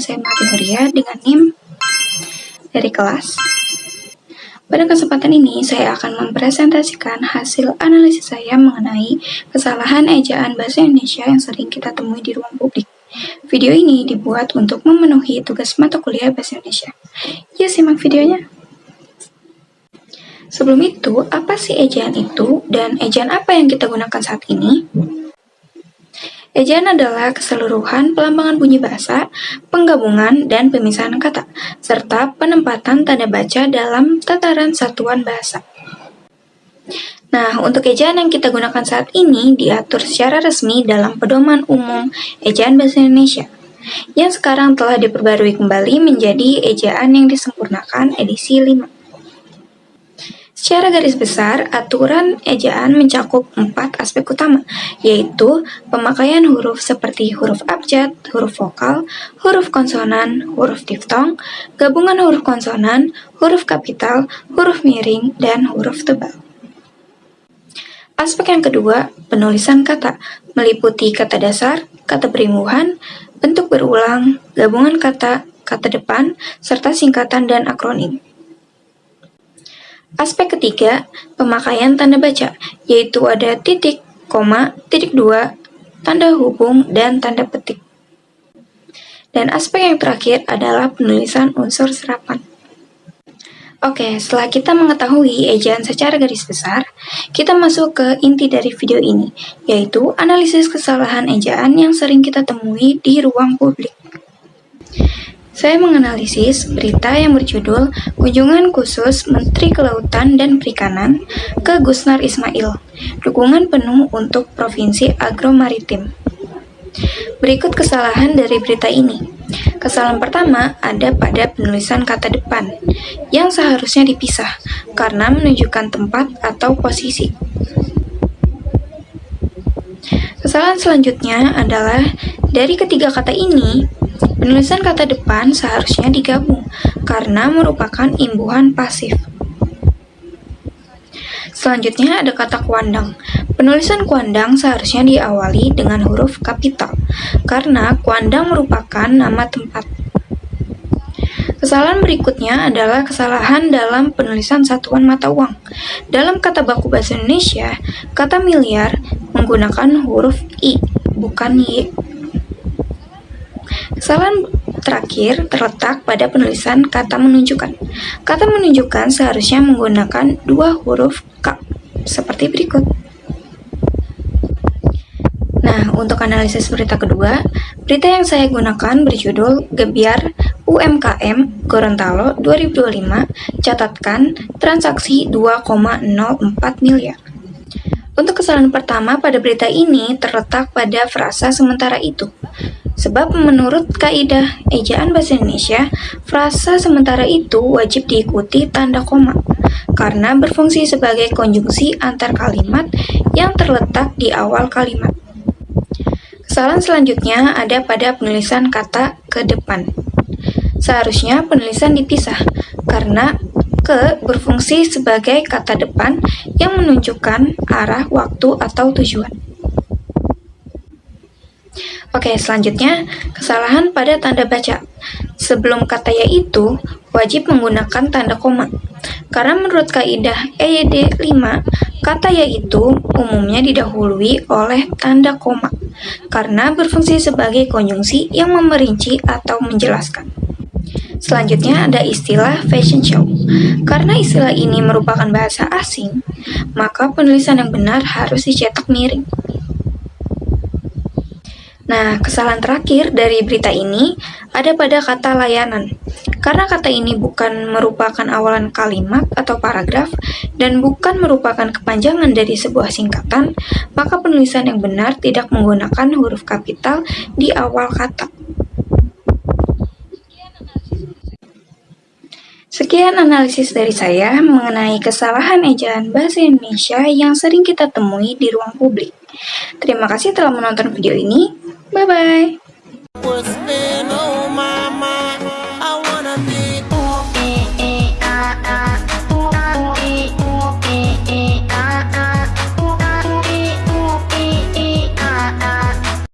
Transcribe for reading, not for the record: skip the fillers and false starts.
saya Martin Huria dengan NIM dari kelas. Pada kesempatan ini, saya akan mempresentasikan hasil analisis saya mengenai kesalahan ejaan bahasa Indonesia yang sering kita temui di ruang publik. Video ini dibuat untuk memenuhi tugas mata kuliah bahasa Indonesia. Yuk simak videonya. Sebelum itu, apa sih ejaan itu dan ejaan apa yang kita gunakan saat ini? Ejaan adalah keseluruhan pelambangan bunyi bahasa, penggabungan dan pemisahan kata, serta penempatan tanda baca dalam tataran satuan bahasa. Nah, untuk ejaan yang kita gunakan saat ini diatur secara resmi dalam Pedoman Umum Ejaan Bahasa Indonesia, yang sekarang telah diperbarui kembali menjadi ejaan yang disempurnakan edisi 5. Secara garis besar, aturan ejaan mencakup 4 aspek utama, yaitu pemakaian huruf seperti huruf abjad, huruf vokal, huruf konsonan, huruf diftong, gabungan huruf konsonan, huruf kapital, huruf miring, dan huruf tebal. Aspek yang kedua, penulisan kata, meliputi kata dasar, kata perimbuhan, bentuk berulang, gabungan kata, kata depan, serta singkatan dan akronim. Aspek ketiga, pemakaian tanda baca, yaitu ada titik, koma, titik dua, tanda hubung, dan tanda petik. Dan aspek yang terakhir adalah penulisan unsur serapan. Oke, setelah kita mengetahui ejaan secara garis besar, kita masuk ke inti dari video ini, yaitu analisis kesalahan ejaan yang sering kita temui di ruang publik. Saya menganalisis berita yang berjudul Kunjungan Khusus Menteri Kelautan dan Perikanan ke Gusnar Ismail, dukungan penuh untuk Provinsi Agro-Maritim. Berikut kesalahan dari berita ini. Kesalahan pertama ada pada penulisan kata depan, yang seharusnya dipisah karena menunjukkan tempat atau posisi. Kesalahan selanjutnya adalah dari ketiga kata ini, penulisan kata depan seharusnya digabung karena merupakan imbuhan pasif. Selanjutnya ada kata kuandang. Penulisan kuandang seharusnya diawali dengan huruf kapital karena kuandang merupakan nama tempat. Kesalahan berikutnya adalah kesalahan dalam penulisan satuan mata uang. Dalam kata baku bahasa Indonesia, kata miliar menggunakan huruf I, bukan Y. Kesalahan terakhir terletak pada penulisan kata menunjukkan. Kata menunjukkan seharusnya menggunakan 2 huruf K, seperti berikut. Nah, untuk analisis berita kedua, berita yang saya gunakan berjudul Gebyar UMKM Gorontalo 2025, catatkan transaksi 2,04 miliar. Untuk kesalahan pertama pada berita ini terletak pada frasa sementara itu. Sebab menurut kaidah ejaan bahasa Indonesia, frasa sementara itu wajib diikuti tanda koma, karena berfungsi sebagai konjungsi antar kalimat yang terletak di awal kalimat. Kesalahan selanjutnya ada pada penulisan kata ke depan. Seharusnya penulisan dipisah, karena ke berfungsi sebagai kata depan yang menunjukkan arah, waktu, atau tujuan. Oke, selanjutnya kesalahan pada tanda baca. Sebelum kata yaitu, wajib menggunakan tanda koma. Karena menurut kaidah EYD 5, kata yaitu umumnya didahului oleh tanda koma, karena berfungsi sebagai konjungsi yang memerinci atau menjelaskan. Selanjutnya ada istilah fashion show. Karena istilah ini merupakan bahasa asing, maka penulisan yang benar harus dicetak miring. Nah, kesalahan terakhir dari berita ini ada pada kata layanan. Karena kata ini bukan merupakan awalan kalimat atau paragraf dan bukan merupakan kepanjangan dari sebuah singkatan, maka penulisan yang benar tidak menggunakan huruf kapital di awal kata. Sekian analisis dari saya mengenai kesalahan ejaan bahasa Indonesia yang sering kita temui di ruang publik. Terima kasih telah menonton video ini. Bye-bye.